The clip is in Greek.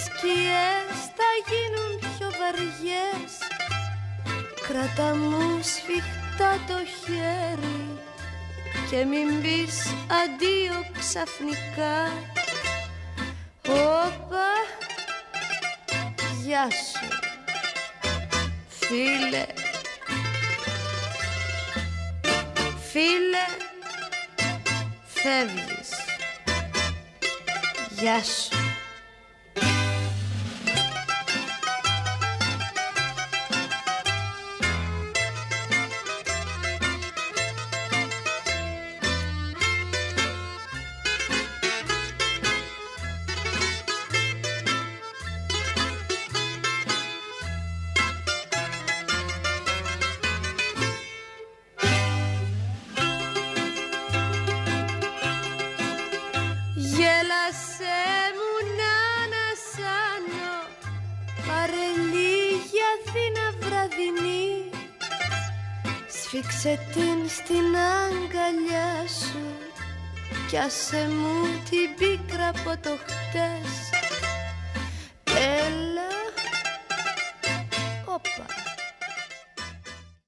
σκιές θα γίνουν πιο βαριές. Κράτα μου σφιχτά το χέρι και μην πεις αντίο ξαφνικά. Όπα, γεια σου φίλε. Φίλε, φεύγεις. Γεια σου. Γέλασέ μου να ανασάνω, πάρε λίγη Αθήνα βραδινή. Σφίξε την στην αγκαλιά σου κι άσε μου την πίκρα από το χτες.